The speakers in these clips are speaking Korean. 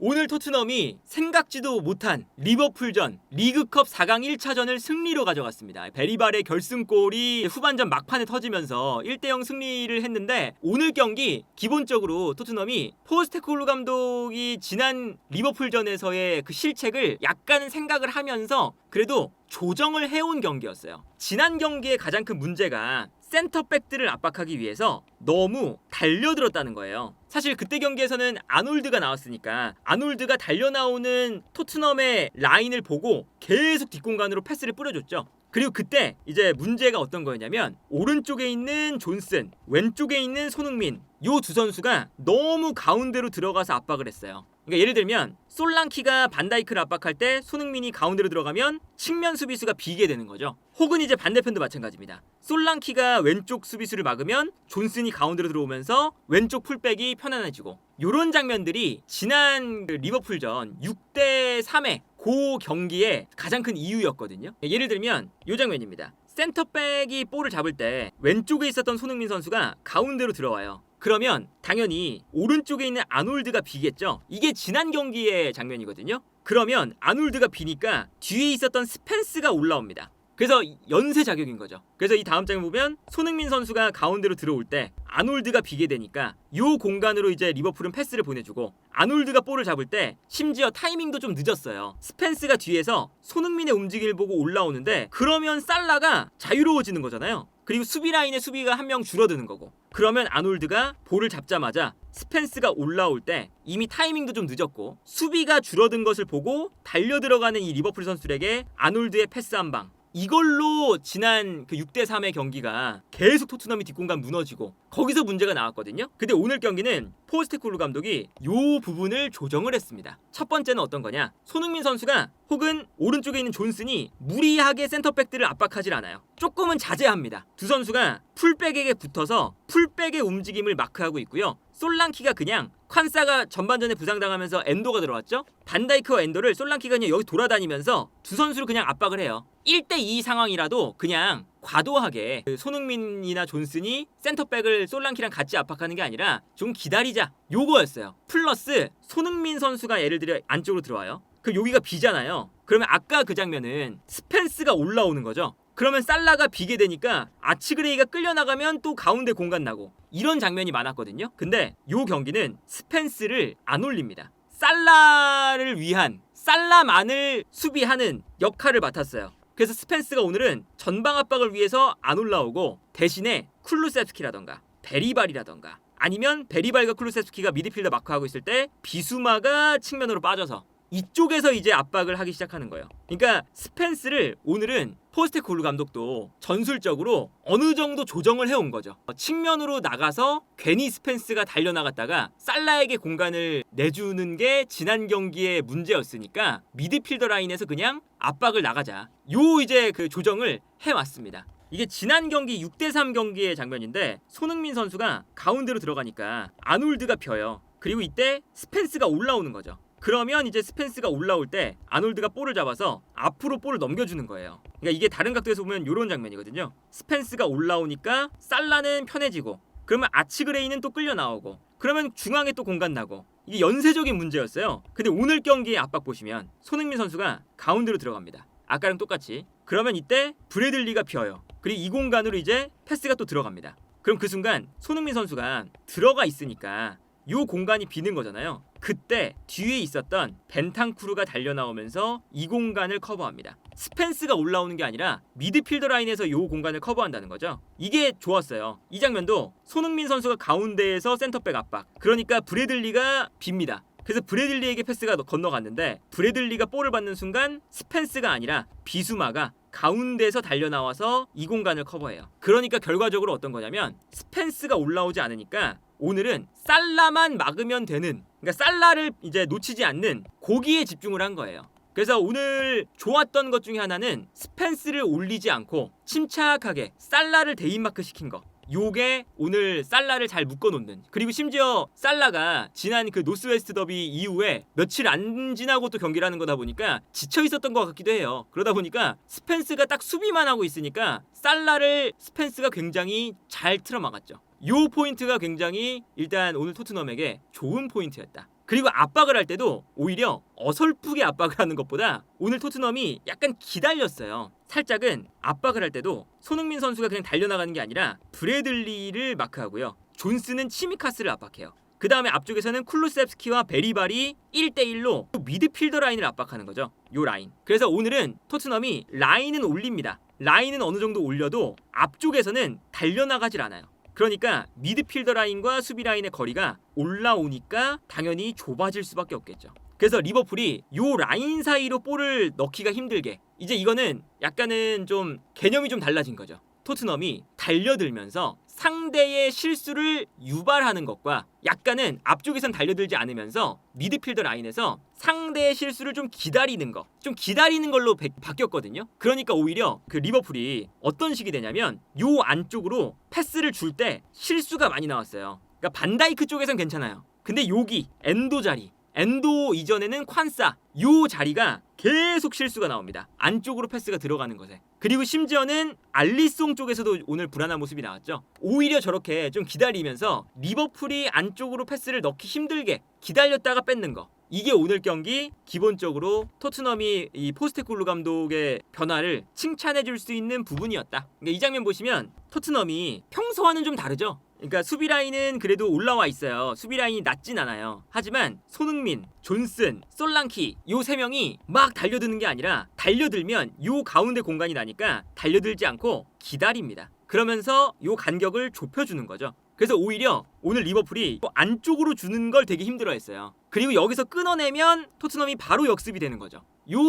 오늘 토트넘이 생각지도 못한 리버풀전 리그컵 4강 1차전을 승리로 가져갔습니다. 베리발의 결승골이 후반전 막판에 터지면서 1대0 승리를 했는데, 오늘 경기 기본적으로 토트넘이 포스테코글루 감독이 지난 리버풀전에서의 그 실책을 약간은 생각을 하면서 그래도 조정을 해온 경기였어요. 지난 경기의 가장 큰 문제가 센터백들을 압박하기 위해서 너무 달려들었다는 거예요. 사실 그때 경기에서는 아놀드가 나왔으니까 아놀드가 달려나오는 토트넘의 라인을 보고 계속 뒷공간으로 패스를 뿌려줬죠. 그리고 그때 이제 문제가 어떤 거였냐면, 오른쪽에 있는 존슨, 왼쪽에 있는 손흥민, 요 두 선수가 너무 가운데로 들어가서 압박을 했어요. 그러니까 예를 들면 솔랑키가 반다이크를 압박할 때 손흥민이 가운데로 들어가면 측면 수비수가 비게 되는 거죠. 혹은 이제 반대편도 마찬가지입니다. 솔랑키가 왼쪽 수비수를 막으면 존슨이 가운데로 들어오면서 왼쪽 풀백이 편안해지고, 요런 장면들이 지난 리버풀전 6대3의 그 경기의 가장 큰 이유였거든요. 예를 들면 이 장면입니다. 센터백이 볼을 잡을 때 왼쪽에 있었던 손흥민 선수가 가운데로 들어와요. 그러면 당연히 오른쪽에 있는 아놀드가 비겠죠. 이게 지난 경기의 장면이거든요. 그러면 아놀드가 비니까 뒤에 있었던 스펜스가 올라옵니다. 그래서 연쇄 자격인 거죠. 그래서 이 다음 장면 보면 손흥민 선수가 가운데로 들어올 때 아놀드가 비게 되니까 요 공간으로 이제 리버풀은 패스를 보내주고, 아놀드가 볼을 잡을 때 심지어 타이밍도 좀 늦었어요. 스펜스가 뒤에서 손흥민의 움직임을 보고 올라오는데, 그러면 살라가 자유로워지는 거잖아요. 그리고 수비 라인의 수비가 한 명 줄어드는 거고, 그러면 아놀드가 볼을 잡자마자 스펜스가 올라올 때 이미 타이밍도 좀 늦었고 수비가 줄어든 것을 보고 달려 들어가는 이 리버풀 선수들에게 아놀드의 패스 한 방, 이걸로 지난 그 6대3의 경기가 계속 토트넘이 뒷공간 무너지고 거기서 문제가 나왔거든요. 근데 오늘 경기는 포스테코글루 감독이 요 부분을 조정을 했습니다. 첫 번째는 어떤 거냐, 손흥민 선수가 혹은 오른쪽에 있는 존슨이 무리하게 센터백들을 압박하질 않아요. 조금은 자제합니다. 두 선수가 풀백에게 붙어서 풀백의 움직임을 마크하고 있고요. 솔랑키가 그냥, 칸사가 전반전에 부상당하면서 엔도가 들어왔죠. 반다이크와 엔도를 솔랑키가 그냥 여기 돌아다니면서 두 선수를 그냥 압박을 해요. 1대2 상황이라도 그냥 과도하게 손흥민이나 존슨이 센터백을 솔랑키랑 같이 압박하는 게 아니라 좀 기다리자, 요거였어요. 플러스 손흥민 선수가 예를 들어 안쪽으로 들어와요. 그럼 여기가 비잖아요. 그러면 아까 그 장면은 스펜스가 올라오는 거죠. 그러면 살라가 비게 되니까 아치그레이가 끌려나가면 또 가운데 공간 나고, 이런 장면이 많았거든요. 근데 요 경기는 스펜스를 안 올립니다. 살라를 위한, 살라만을 수비하는 역할을 맡았어요. 그래서 스펜스가 오늘은 전방 압박을 위해서 안 올라오고 대신에 쿨루셉스키라던가 베리발이라던가, 아니면 베리발과 쿨루셉스키가 미드필더 마크하고 있을 때 비수마가 측면으로 빠져서 이쪽에서 이제 압박을 하기 시작하는 거예요. 그러니까 스펜스를 오늘은 포스테코글루 감독도 전술적으로 어느 정도 조정을 해온 거죠. 측면으로 나가서 괜히 스펜스가 달려나갔다가 살라에게 공간을 내주는 게 지난 경기의 문제였으니까 미드필더 라인에서 그냥 압박을 나가자, 요 이제 그 조정을 해왔습니다. 이게 지난 경기 6대3 경기의 장면인데, 손흥민 선수가 가운데로 들어가니까 아놀드가 펴요. 그리고 이때 스펜스가 올라오는 거죠. 그러면 이제 스펜스가 올라올 때 아놀드가 볼을 잡아서 앞으로 볼을 넘겨주는 거예요. 그러니까 이게 다른 각도에서 보면 이런 장면이거든요. 스펜스가 올라오니까 살라는 편해지고, 그러면 아치그레이는 또 끌려 나오고, 그러면 중앙에 또 공간 나고, 이게 연쇄적인 문제였어요. 근데 오늘 경기의 압박 보시면 손흥민 선수가 가운데로 들어갑니다. 아까랑 똑같이. 그러면 이때 브래들리가 펴요. 그리고 이 공간으로 이제 패스가 또 들어갑니다. 그럼 그 순간 손흥민 선수가 들어가 있으니까 요 공간이 비는 거잖아요. 그때 뒤에 있었던 벤탄쿠르가 달려나오면서 이 공간을 커버합니다. 스펜스가 올라오는 게 아니라 미드필더 라인에서 요 공간을 커버한다는 거죠. 이게 좋았어요. 이 장면도 손흥민 선수가 가운데에서 센터백 압박, 그러니까 브래들리가 빕니다. 그래서 브래들리에게 패스가 건너갔는데, 브래들리가 볼을 받는 순간 스펜스가 아니라 비수마가 가운데에서 달려나와서 이 공간을 커버해요. 그러니까 결과적으로 어떤 거냐면, 스펜스가 올라오지 않으니까 오늘은 살라만 막으면 되는, 그러니까 살라를 이제 놓치지 않는 거기에 집중을 한 거예요. 그래서 오늘 좋았던 것 중에 하나는 스펜스를 올리지 않고 침착하게 살라를 대인마크 시킨 거. 요게 오늘 살라를 잘 묶어놓는, 그리고 심지어 살라가 지난 그 노스웨스트 더비 이후에 며칠 안 지나고 또 경기를 하는 거다 보니까 지쳐있었던 것 같기도 해요. 그러다 보니까 스펜스가 딱 수비만 하고 있으니까 살라를 스펜스가 굉장히 잘 틀어막았죠. 요 포인트가 굉장히 일단 오늘 토트넘에게 좋은 포인트였다. 그리고 압박을 할 때도 오히려 어설프게 압박을 하는 것보다 오늘 토트넘이 약간 기다렸어요. 살짝은 압박을 할 때도 손흥민 선수가 그냥 달려나가는 게 아니라 브래들리를 마크하고요. 존스는 치미카스를 압박해요. 그 다음에 앞쪽에서는 쿨루셉스키와 베리발이 1대1로 미드필더 라인을 압박하는 거죠. 요 라인. 그래서 오늘은 토트넘이 라인은 올립니다. 라인은 어느 정도 올려도 앞쪽에서는 달려나가질 않아요. 그러니까 미드필더 라인과 수비 라인의 거리가 올라오니까 당연히 좁아질 수밖에 없겠죠. 그래서 리버풀이 요 라인 사이로 볼을 넣기가 힘들게, 이제 이거는 약간은 좀 개념이 좀 달라진 거죠. 토트넘이 달려들면서 상대의 실수를 유발하는 것과 약간은 앞쪽에선 달려들지 않으면서 미드필더 라인에서 상대의 실수를 좀 기다리는 거, 좀 기다리는 걸로 바뀌었거든요. 그러니까 오히려 그 리버풀이 어떤 식이 되냐면 요 안쪽으로 패스를 줄 때 실수가 많이 나왔어요. 그러니까 반다이크 쪽에선 괜찮아요. 근데 여기 엔도 자리, 엔도 이전에는 콴사, 요 자리가 계속 실수가 나옵니다. 안쪽으로 패스가 들어가는 것에. 그리고 심지어는 알리송 쪽에서도 오늘 불안한 모습이 나왔죠. 오히려 저렇게 좀 기다리면서 리버풀이 안쪽으로 패스를 넣기 힘들게 기다렸다가 뺏는 거, 이게 오늘 경기 기본적으로 토트넘이 이 포스테코글루 감독의 변화를 칭찬해줄 수 있는 부분이었다. 그러니까 이 장면 보시면 토트넘이 평소와는 좀 다르죠. 그러니까 수비 라인은 그래도 올라와 있어요. 수비 라인이 낮진 않아요. 하지만 손흥민, 존슨, 솔랑키 요 세 명이 막 달려드는 게 아니라 달려들면 요 가운데 공간이 나니까 달려들지 않고 기다립니다. 그러면서 요 간격을 좁혀주는 거죠. 그래서 오히려 오늘 리버풀이 안쪽으로 주는 걸 되게 힘들어했어요. 그리고 여기서 끊어내면 토트넘이 바로 역습이 되는 거죠. 요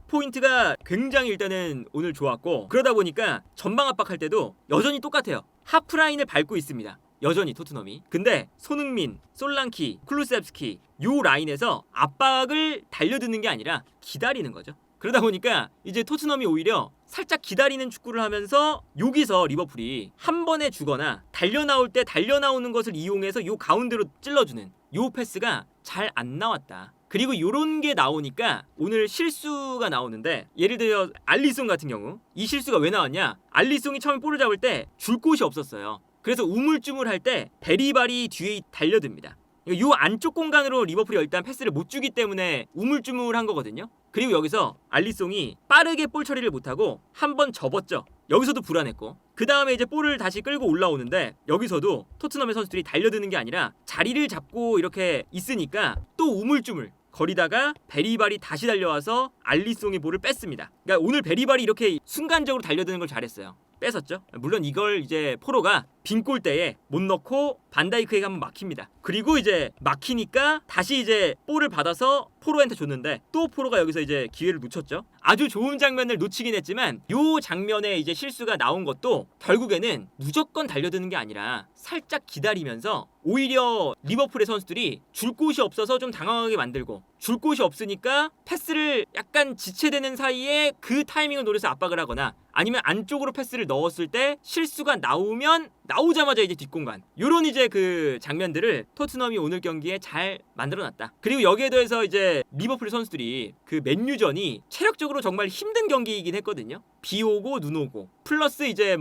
포인트가 굉장히 일단은 오늘 좋았고, 그러다 보니까 전방 압박할 때도 여전히 똑같아요. 하프라인을 밟고 있습니다. 여전히 토트넘이. 근데 손흥민, 솔랑키, 쿨루셉스키 요 라인에서 압박을 달려드는 게 아니라 기다리는 거죠. 그러다 보니까 이제 토트넘이 오히려 살짝 기다리는 축구를 하면서 여기서 리버풀이 한 번에 주거나 달려나올 때 달려나오는 것을 이용해서 요 가운데로 찔러주는 요 패스가 잘 안 나왔다. 그리고 요런 게 나오니까 오늘 실수가 나오는데, 예를 들어 알리송 같은 경우 이 실수가 왜 나왔냐? 알리송이 처음에 볼을 잡을 때 줄 곳이 없었어요. 그래서 우물쭈물할 때 베리발이 뒤에 달려듭니다. 요 안쪽 공간으로 리버풀이 일단 패스를 못 주기 때문에 우물쭈물한 거거든요. 그리고 여기서 알리송이 빠르게 볼 처리를 못하고 한번 접었죠. 여기서도 불안했고, 그 다음에 이제 볼을 다시 끌고 올라오는데 여기서도 토트넘의 선수들이 달려드는 게 아니라 자리를 잡고 이렇게 있으니까 또 우물쭈물 거리다가 베리발이 다시 달려와서 알리송이 볼을 뺐습니다. 그러니까 오늘 베리발이 이렇게 순간적으로 달려드는 걸 잘했어요. 뺏었죠. 물론 이걸 이제 포로가 빈 골대에 못 넣고 반다이크에게 한번 막힙니다. 그리고 이제 막히니까 다시 이제 볼을 받아서 포로한테 줬는데 또 포로가 여기서 이제 기회를 놓쳤죠. 아주 좋은 장면을 놓치긴 했지만 요 장면에 이제 실수가 나온 것도 결국에는 무조건 달려드는 게 아니라 살짝 기다리면서 오히려 리버풀의 선수들이 줄 곳이 없어서 좀 당황하게 만들고, 줄 곳이 없으니까 패스를 약간 지체되는 사이에 그 타이밍을 노려서 압박을 하거나, 아니면 안쪽으로 패스를 넣었을 때 실수가 나오자마자 이제 뒷공간, 요런 이제 그 장면들을 토트넘이 오늘 경기에 잘 만들어놨다. 그리고 여기에 더해서 이제 리버풀 선수들이 그 맨유전이 체력적으로 정말 힘든 경기이긴 했거든요. 비 오고 눈 오고 플러스 이제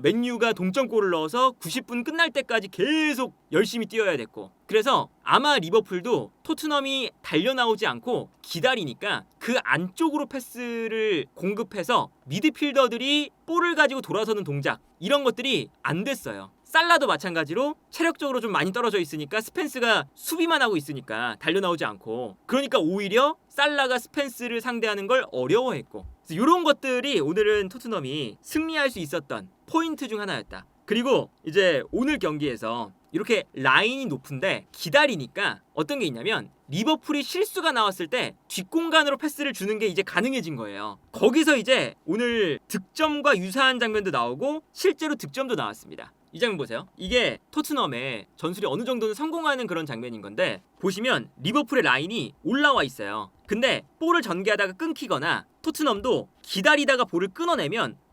맨유가 동점골을 넣어서 90분 끝날 때까지 계속 열심히 뛰어야 됐고, 그래서 아마 리버풀도 토트넘이 달려나오지 않고 기다리니까 그 안쪽으로 패스를 공급해서 미드필더들이 볼을 가지고 돌아서는 동작, 이런 것들이 안 됐어요. 살라도 마찬가지로 체력적으로 좀 많이 떨어져 있으니까 스펜스가 수비만 하고 있으니까 달려나오지 않고, 그러니까 오히려 살라가 스펜스를 상대하는 걸 어려워했고, 그래서 이런 것들이 오늘은 토트넘이 승리할 수 있었던 포인트 중 하나였다. 그리고 이제 오늘 경기에서 이렇게 라인이 높은데 기다리니까 어떤 게 있냐면, 리버풀이 실수가 나왔을 때 뒷공간으로 패스를 주는 게 이제 가능해진 거예요. 거기서 이제 오늘 득점과 유사한 장면도 나오고 실제로 득점도 나왔습니다. 이 장면 보세요. 이게 토트넘의 전술이 어느 정도는 성공하는 그런 장면인 건데, 보시면 리버풀의 라인이 올라와 있어요. 근데 볼을 전개하다가 끊기거나 토트넘도 기다리다가 볼을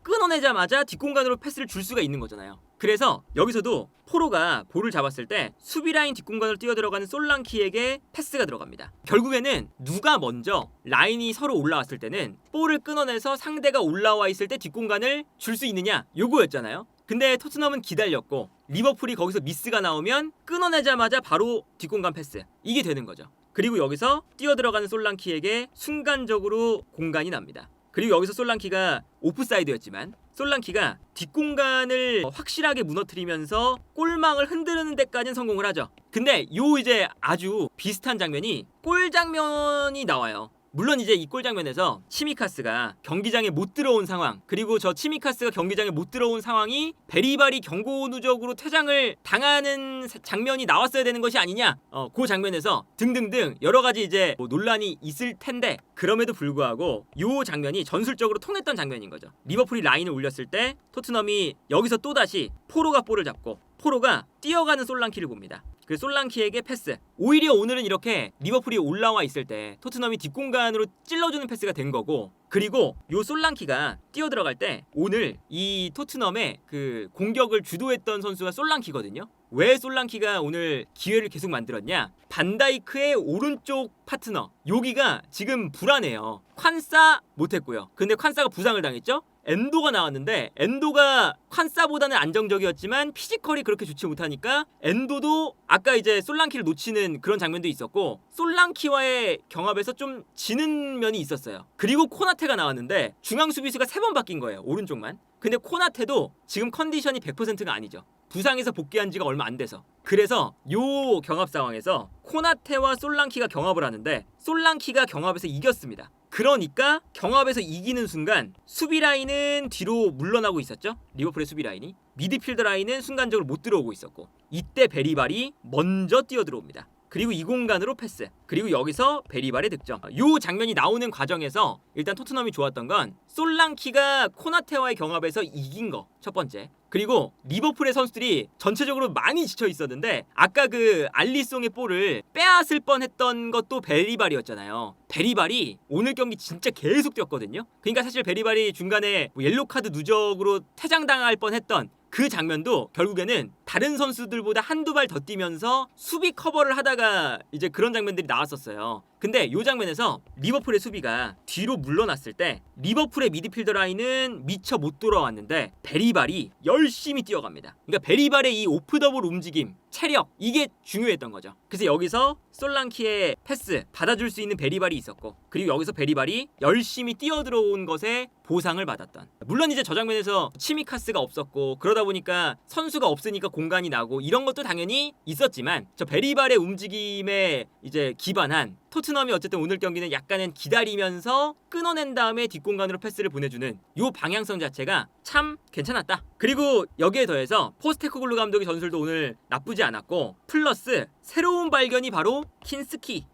끊어내자마자 뒷공간으로 패스를 줄 수가 있는 거잖아요. 그래서 여기서도 포로가 볼을 잡았을 때 수비 라인 뒷공간으로 뛰어들어가는 솔랑키에게 패스가 들어갑니다. 결국에는 누가 먼저 라인이 서로 올라왔을 때는 볼을 끊어내서 상대가 올라와 있을 때 뒷공간을 줄 수 있느냐, 요거였잖아요. 근데 토트넘은 기다렸고 리버풀이 거기서 미스가 나오면 끊어내자마자 바로 뒷공간 패스, 이게 되는 거죠. 그리고 여기서 뛰어들어가는 솔랑키에게 순간적으로 공간이 납니다. 그리고 여기서 솔랑키가 오프사이드였지만 솔랑키가 뒷공간을 확실하게 무너뜨리면서 골망을 흔드는 데까지는 성공을 하죠. 근데 요 이제 아주 비슷한 장면이 골 장면이 나와요. 물론 이제 이 골 장면에서 치미카스가 경기장에 못 들어온 상황, 그리고 저 치미카스가 경기장에 못 들어온 상황이 베리바리 경고 누적으로 퇴장을 당하는 장면이 나왔어야 되는 것이 아니냐, 그 장면에서 등등등 여러 가지 이제 뭐 논란이 있을 텐데, 그럼에도 불구하고 요 장면이 전술적으로 통했던 장면인 거죠. 리버풀이 라인을 올렸을 때 토트넘이 여기서 또다시 포로가 볼을 잡고 포로가 뛰어가는 솔랑키를 봅니다. 그 솔랑키에게 패스. 오히려 오늘은 이렇게 리버풀이 올라와 있을 때 토트넘이 뒷공간으로 찔러주는 패스가 된 거고, 그리고 요 솔랑키가 뛰어들어갈 때 오늘 이 토트넘의 그 공격을 주도했던 선수가 솔랑키거든요. 왜 솔랑키가 오늘 기회를 계속 만들었냐? 반다이크의 오른쪽 파트너 여기가 지금 불안해요. 콴사 못했고요. 근데 콴사가 부상을 당했죠? 엔도가 나왔는데 엔도가 콴사보다는 안정적이었지만 피지컬이 그렇게 좋지 못하니까 엔도도 아까 이제 솔랑키를 놓치는 그런 장면도 있었고, 솔랑키와의 경합에서 좀 지는 면이 있었어요. 그리고 코나테가 나왔는데 중앙 수비수가 3번 바뀐 거예요. 오른쪽만. 근데 코나테도 지금 컨디션이 100%가 아니죠. 부상에서 복귀한 지가 얼마 안 돼서. 그래서 요 경합 상황에서 코나테와 솔랑키가 경합을 하는데 솔랑키가 경합에서 이겼습니다. 그러니까 경합에서 이기는 순간 수비 라인은 뒤로 물러나고 있었죠. 리버풀의 수비 라인이. 미드필더 라인은 순간적으로 못 들어오고 있었고, 이때 베리발이 먼저 뛰어들어옵니다. 그리고 이 공간으로 패스. 그리고 여기서 베리발의 득점. 이 장면이 나오는 과정에서 일단 토트넘이 좋았던 건 솔랑키가 코나테와의 경합에서 이긴 거 첫 번째. 그리고 리버풀의 선수들이 전체적으로 많이 지쳐 있었는데 아까 그 알리송의 볼을 빼앗을 뻔했던 것도 베리발이었잖아요. 베리발이 오늘 경기 진짜 계속 뛰었거든요. 그러니까 사실 베리발이 중간에 뭐 옐로 카드 누적으로 퇴장당할 뻔했던 그 장면도 결국에는 다른 선수들보다 한두 발 더 뛰면서 수비 커버를 하다가 이제 그런 장면들이 나왔었어요. 근데 이 장면에서 리버풀의 수비가 뒤로 물러났을 때 리버풀의 미드필더 라인은 미처 못 돌아왔는데 베리발이 열심히 뛰어갑니다. 그러니까 베리발의 이 오프 더블 움직임, 체력, 이게 중요했던 거죠. 그래서 여기서 솔랑키의 패스 받아줄 수 있는 베리발이 있었고, 그리고 여기서 베리발이 열심히 뛰어들어온 것에 보상을 받았던. 물론 이제 저 장면에서 치미카스가 없었고 그러다 보니까 선수가 없으니까 공간이 나고 이런 것도 당연히 있었지만, 저 베리발의 움직임에 이제 기반한 토트넘이 어쨌든 오늘 경기는 약간은 기다리면서 끊어낸 다음에 뒷공간으로 패스를 보내주는 요 방향성 자체가 참 괜찮았다. 그리고 여기에 더해서 포스테코글루 감독의 전술도 오늘 나쁘지 않았고, 플러스 새로운 발견이 바로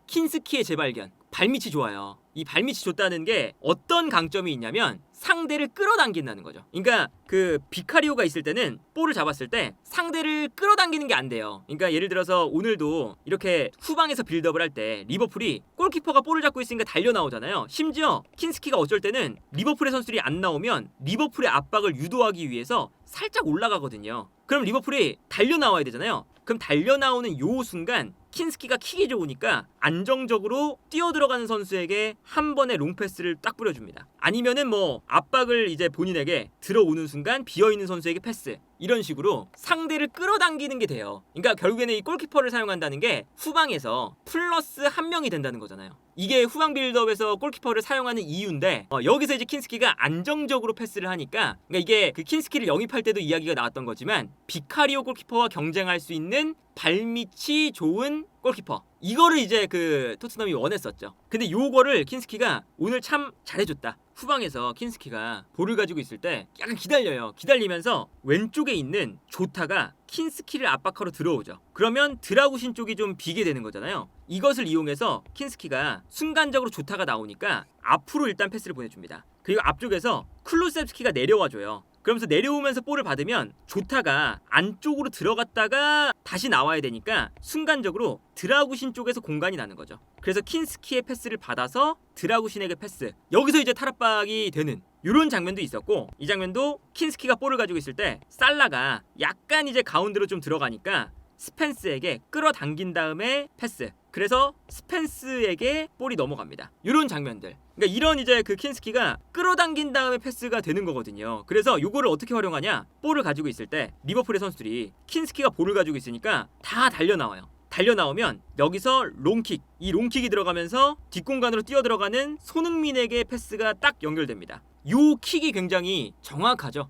킨스키의 재발견. 발밑이 좋아요. 이 발밑이 좋다는 게 어떤 강점이 있냐면 상대를 끌어당긴다는 거죠. 그러니까 그 비카리오가 있을 때는 볼을 잡았을 때 상대를 끌어당기는 게 안 돼요. 그러니까 예를 들어서 오늘도 이렇게 후방에서 빌드업을 할 때 리버풀이 골키퍼가 볼을 잡고 있으니까 달려 나오잖아요. 심지어 킨스키가 어쩔 때는 리버풀의 선수들이 안 나오면 리버풀의 압박을 유도하기 위해서 살짝 올라가거든요. 그럼 리버풀이 달려 나와야 되잖아요. 그럼 달려 나오는 요 순간 킨스키가 킥이 좋으니까 안정적으로 뛰어들어가는 선수에게 한 번의 롱패스를 딱 뿌려줍니다. 아니면은 뭐 압박을 이제 본인에게 들어오는 순간 비어있는 선수에게 패스, 이런 식으로 상대를 끌어당기는 게 돼요. 그러니까 결국에는 이 골키퍼를 사용한다는 게 후방에서 플러스 한 명이 된다는 거잖아요. 이게 후방 빌드업에서 골키퍼를 사용하는 이유인데, 여기서 이제 킨스키가 안정적으로 패스를 하니까, 그러니까 이게 그 킨스키를 영입할 때도 이야기가 나왔던 거지만 비카리오 골키퍼와 경쟁할 수 있는 발밑이 좋은 골키퍼, 이거를 이제 그 토트넘이 원했었죠. 근데 요거를 킨스키가 오늘 참 잘해줬다. 후방에서 킨스키가 볼을 가지고 있을 때 약간 기다려요. 기다리면서 왼쪽에 있는 조타가 킨스키를 압박하러 들어오죠. 그러면 드라구신 쪽이 좀 비게 되는 거잖아요. 이것을 이용해서 킨스키가 순간적으로 조타가 나오니까 앞으로 일단 패스를 보내줍니다. 그리고 앞쪽에서 클루셉스키가 내려와줘요. 그러면서 내려오면서 볼을 받으면 조타가 안쪽으로 들어갔다가 다시 나와야 되니까 순간적으로 드라구신 쪽에서 공간이 나는 거죠. 그래서 킨스키의 패스를 받아서 드라구신에게 패스, 여기서 이제 탈압박이 되는 이런 장면도 있었고, 이 장면도 킨스키가 볼을 가지고 있을 때 살라가 약간 이제 가운데로 좀 들어가니까 스펜스에게 끌어당긴 다음에 패스, 그래서 스펜스에게 볼이 넘어갑니다. 이런 장면들, 그러니까 이런 이제 그 킨스키가 끌어당긴 다음에 패스가 되는 거거든요. 그래서 요거를 어떻게 활용하냐, 볼을 가지고 있을 때 리버풀의 선수들이 킨스키가 볼을 가지고 있으니까 다 달려 나와요. 달려 나오면 여기서 롱킥, 이 롱킥이 들어가면서 뒷공간으로 뛰어 들어가는 손흥민에게 패스가 딱 연결됩니다. 요 킥이 굉장히 정확하죠.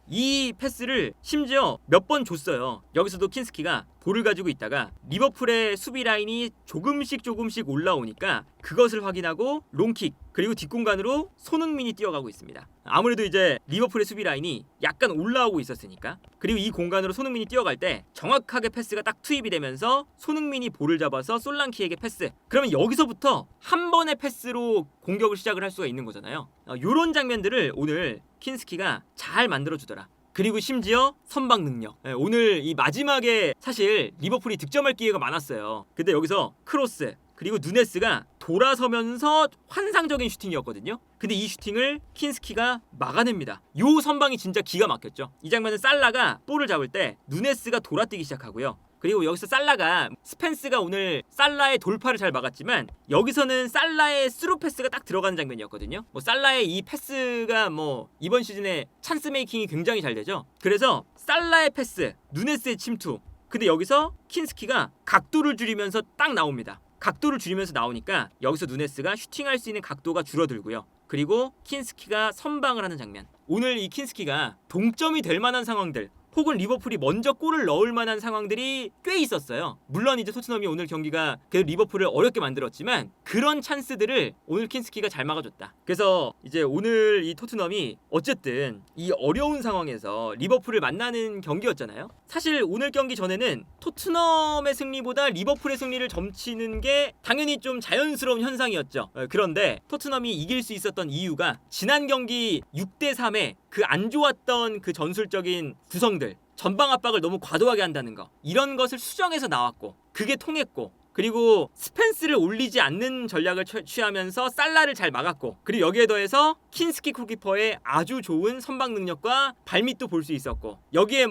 이 패스를 심지어 몇 번 줬어요. 여기서도 킨스키가 볼을 가지고 있다가 리버풀의 수비 라인이 조금씩 올라오니까 그것을 확인하고 롱킥, 그리고 뒷공간으로 손흥민이 뛰어가고 있습니다. 아무래도 이제 리버풀의 수비 라인이 약간 올라오고 있었으니까. 그리고 이 공간으로 손흥민이 뛰어갈 때 정확하게 패스가 딱 투입이 되면서 손흥민이 볼을 잡아서 솔랑키에게 패스. 그러면 여기서부터 한 번의 패스로 공격을 시작을 할 수가 있는 거잖아요. 요런 장면들을 오늘 킨스키가 잘 만들어주더라. 그리고 심지어 선방 능력. 오늘 이 마지막에 사실 리버풀이 득점할 기회가 많았어요. 근데 여기서 크로스, 그리고 누네스가 돌아서면서 환상적인 슈팅이었거든요. 근데 이 슈팅을 킨스키가 막아냅니다. 요 선방이 진짜 기가 막혔죠. 이 장면은 살라가 볼을 잡을 때 누네스가 돌아뛰기 시작하고요. 그리고 여기서 살라가, 스펜스가 오늘 살라의 돌파를 잘 막았지만 여기서는 살라의 스루 패스가 딱 들어가는 장면이었거든요. 살라의 이 패스가 이번 시즌에 찬스 메이킹이 굉장히 잘 되죠. 그래서 살라의 패스, 누네스의 침투. 근데 여기서 킨스키가 각도를 줄이면서 딱 나옵니다. 각도를 줄이면서 나오니까 여기서 누네스가 슈팅할 수 있는 각도가 줄어들고요. 그리고 킨스키가 선방을 하는 장면. 오늘 이 킨스키가 동점이 될 만한 상황들, 혹은 리버풀이 먼저 골을 넣을 만한 상황들이 꽤 있었어요. 물론 이제 토트넘이 오늘 경기가 그 리버풀을 어렵게 만들었지만 그런 찬스들을 오늘 킨스키가 잘 막아줬다. 그래서 이제 오늘 이 토트넘이 어쨌든 이 어려운 상황에서 리버풀을 만나는 경기였잖아요. 사실 오늘 경기 전에는 토트넘의 승리보다 리버풀의 승리를 점치는 게 당연히 좀 자연스러운 현상이었죠. 그런데 토트넘이 이길 수 있었던 이유가 지난 경기 6대3의 그 안 좋았던 그 전술적인 구성들, 전방 압박을 너무 과도하게 한다는 거, 이런 것을 수정해서 나왔고 그게 통했고, 그리고 스펜스를 올리지 않는 전략을 취하면서 살라를 잘 막았고, 그리고 여기에 더해서 킨스키 골키퍼의 아주 좋은 선방 능력과 발밑도 볼 수 있었고, 여기에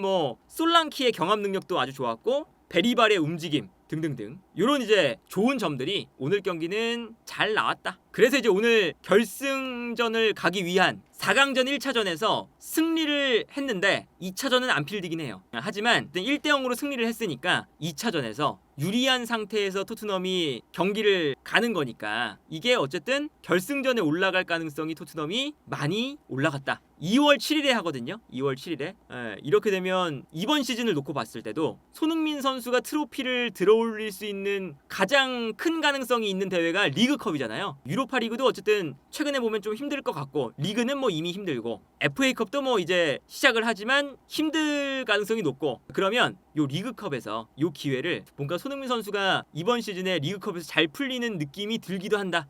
솔랑키의 경합 능력도 아주 좋았고, 베리발의 움직임 등등등, 이런 이제 좋은 점들이 오늘 경기는 잘 나왔다. 그래서 이제 오늘 결승전을 가기 위한 4강전 1차전에서 승리를 했는데 2차전은 안 필드긴 해요. 하지만 1대0으로 승리를 했으니까 2차전에서 유리한 상태에서 토트넘이 경기를 가는 거니까 이게 어쨌든 결승전에 올라갈 가능성이 토트넘이 많이 올라갔다. 2월 7일에 하거든요. 2월 7일에. 이렇게 되면 이번 시즌을 놓고 봤을 때도 손흥민 선수가 트로피를 들어올릴 수 있는 가장 큰 가능성이 있는 대회가 리그컵이잖아요. 유로파 리그도 어쨌든 최근에 보면 좀 힘들 것 같고, 리그는 이미 힘들고, FA컵도 이제 시작을 하지만 힘들 가능성이 높고, 그러면 요 리그컵에서 요 기회를 뭔가 손흥민 선수가 이번 시즌에 리그컵에서 잘 풀리는 느낌이 들기도 한다.